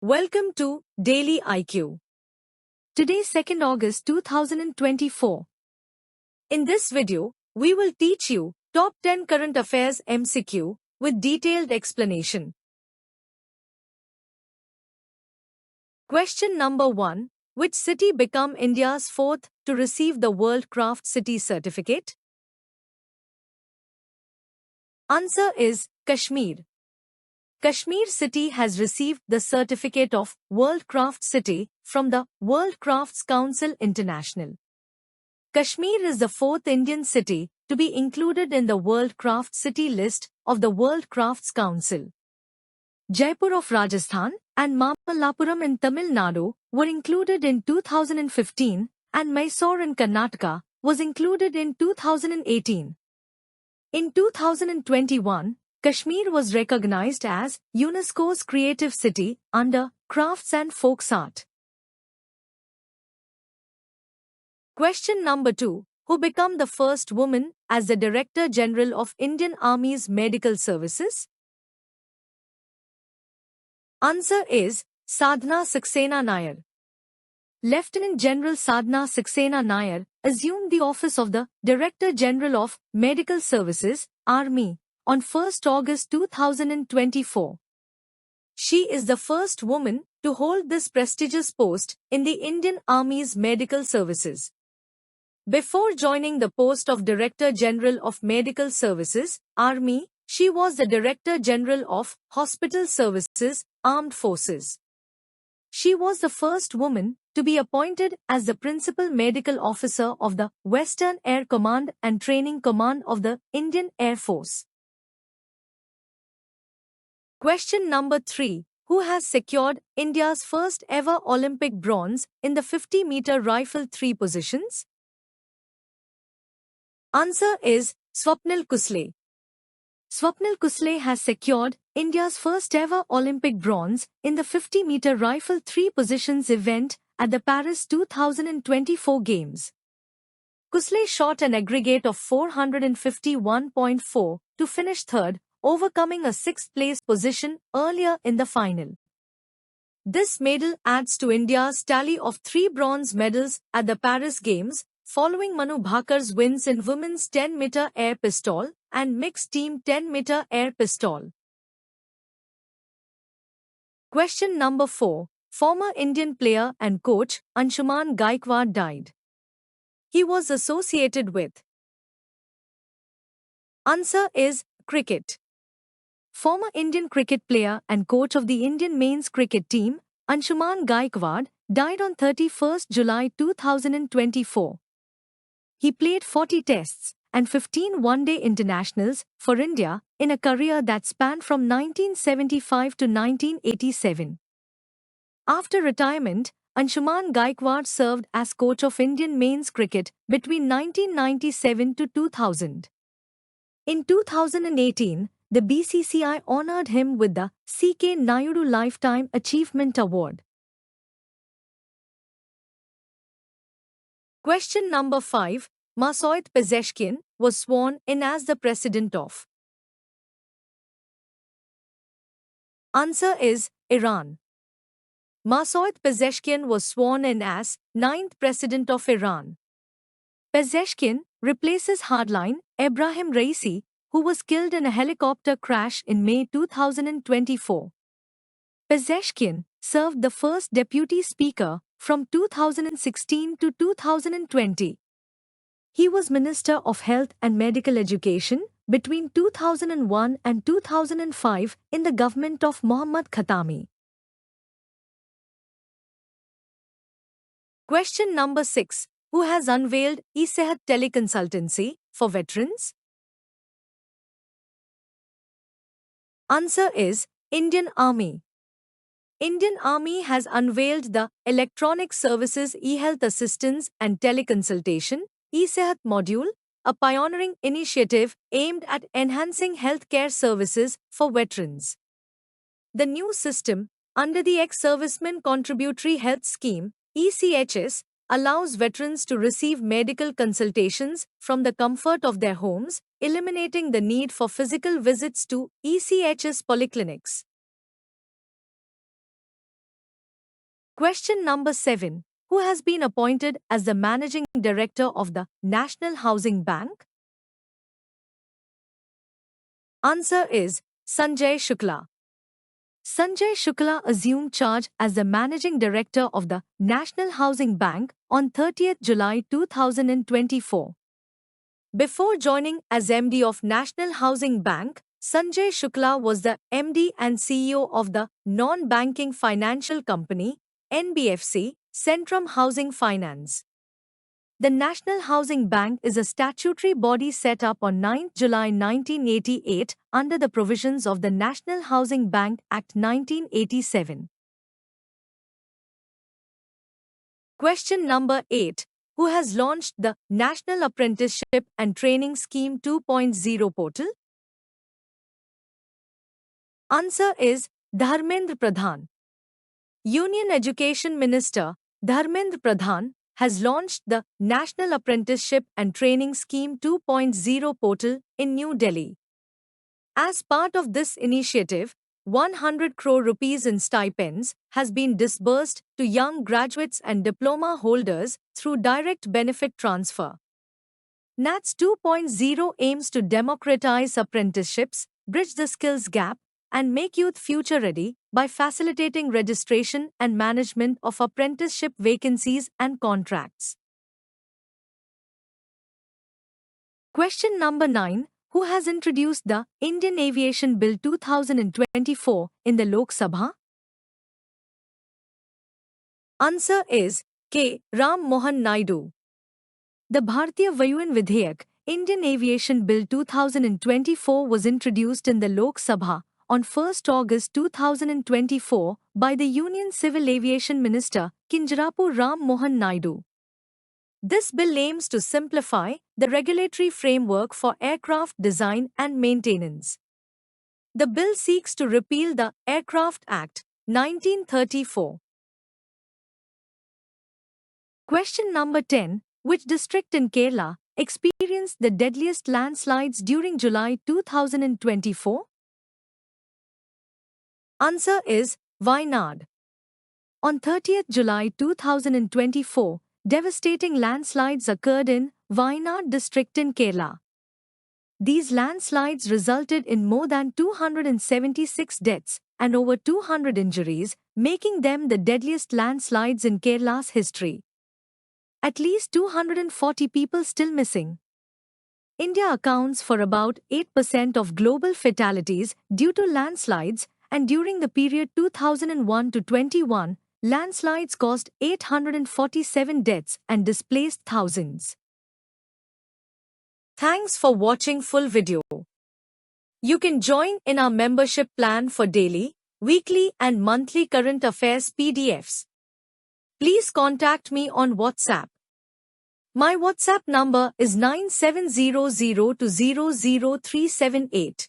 Welcome to Daily IQ. Today 2nd August 2024. In this video, we will teach you top 10 current affairs MCQ with detailed explanation. Question number 1. Which city became India's fourth to receive the World Craft City certificate? Answer is Kashmir. Kashmir city has received the certificate of World Craft City from the World Crafts Council International. Kashmir is the fourth Indian city to be included in the World Craft City list of the World Crafts Council. Jaipur of Rajasthan and Mamallapuram in Tamil Nadu were included in 2015 and Mysore in Karnataka was included in 2018. In 2021, Kashmir was recognized as UNESCO's Creative City under Crafts and Folk Art. Question number 2. Who became the first woman as the Director General of Indian Army's Medical Services? Answer is Sadhana Saxena Nair. Lieutenant General Sadhana Saxena Nair assumed the office of the Director General of Medical Services, Army, on 1st August 2024. She is the first woman to hold this prestigious post in the Indian Army's medical services. Before joining the post of Director General of Medical Services, Army, she was the Director General of Hospital Services, Armed Forces. She was the first woman to be appointed as the Principal Medical Officer of the Western Air Command and Training Command of the Indian Air Force. Question number 3. Who has secured India's first ever Olympic bronze in the 50-meter rifle 3 positions? Answer is Swapnil Kusle. Swapnil Kusle has secured India's first ever Olympic bronze in the 50-meter rifle 3 positions event at the Paris 2024 Games. Kusle shot an aggregate of 451.4 to finish third, overcoming a 6th place position earlier in the final. This medal adds to India's tally of 3 bronze medals at the Paris Games, following Manu Bhakar's wins in women's 10-meter air pistol and mixed team 10-meter air pistol. Question number 4. Former Indian player and coach Anshuman Gaikwad died. He was associated with. Answer is cricket. Former Indian cricket player and coach of the Indian men's cricket team, Anshuman Gaikwad, died on 31st July 2024. He played 40 tests and 15 one-day internationals for India in a career that spanned from 1975 to 1987. After retirement, Anshuman Gaikwad served as coach of Indian men's cricket between 1997 to 2000. In 2018, the BCCI honored him with the C.K. Naidu Lifetime Achievement Award. Question number 5. Masoud Pezeshkian was sworn in as the President of. Answer is Iran. Masoud Pezeshkian was sworn in as 9th President of Iran. Pezeshkian replaces hardline Ebrahim Raisi, who was killed in a helicopter crash in May 2024. Pezeshkian served the first Deputy Speaker from 2016 to 2020. He was Minister of Health and Medical Education between 2001 and 2005 in the government of Mohammad Khatami. Question number 6. Who has unveiled eSehat teleconsultancy for veterans? Answer is Indian Army. Indian Army has unveiled the Electronic Services eHealth Assistance and Teleconsultation eSehat module, a pioneering initiative aimed at enhancing healthcare services for veterans. The new system, under the Ex-Servicemen Contributory Health Scheme, ECHS, allows veterans to receive medical consultations from the comfort of their homes, eliminating the need for physical visits to ECHS polyclinics. Question number 7. Who has been appointed as the Managing Director of the National Housing Bank? Answer is Sanjay Shukla. Sanjay Shukla assumed charge as the Managing Director of the National Housing Bank on 30th July 2024. Before joining as MD of National Housing Bank, Sanjay Shukla was the MD and CEO of the non-banking financial company, NBFC, Centrum Housing Finance. The National Housing Bank is a statutory body set up on 9 July 1988 under the provisions of the National Housing Bank Act 1987. Question number 8. Who has launched the National Apprenticeship and Training Scheme 2.0 portal? Answer is Dharmendra Pradhan. Union Education Minister Dharmendra Pradhan has launched the National Apprenticeship and Training Scheme 2.0 portal in New Delhi. As part of this initiative, 100 crore rupees in stipends has been disbursed to young graduates and diploma holders through direct benefit transfer. NATS 2.0 aims to democratize apprenticeships, bridge the skills gap, and make youth future-ready by facilitating registration and management of apprenticeship vacancies and contracts. Question number 9. Who has introduced the Indian Aviation Bill 2024 in the Lok Sabha? Answer is K. Ram Mohan Naidu. The Bharatiya Vayuyan Vidhayak, Indian Aviation Bill 2024 was introduced in the Lok Sabha on 1 August 2024 by the Union Civil Aviation Minister Kinjarapu Ram Mohan Naidu. This bill aims to simplify the regulatory framework for aircraft design and maintenance. The bill seeks to repeal the Aircraft Act, 1934. Question number 10. Which district in Kerala experienced the deadliest landslides during July 2024? Answer is Wayanad. On 30th July 2024, devastating landslides occurred in Wayanad district in Kerala. These landslides resulted in more than 276 deaths and over 200 injuries, making them the deadliest landslides in Kerala's history. At least 240 people still missing. India accounts for about 8% of global fatalities due to landslides, and during the period 2001 to 21, landslides caused 847 deaths and displaced thousands. Thanks for watching full video. You can join in our membership plan for daily, weekly and monthly current affairs PDFs. Please contact me on WhatsApp. My WhatsApp number is 9700200378.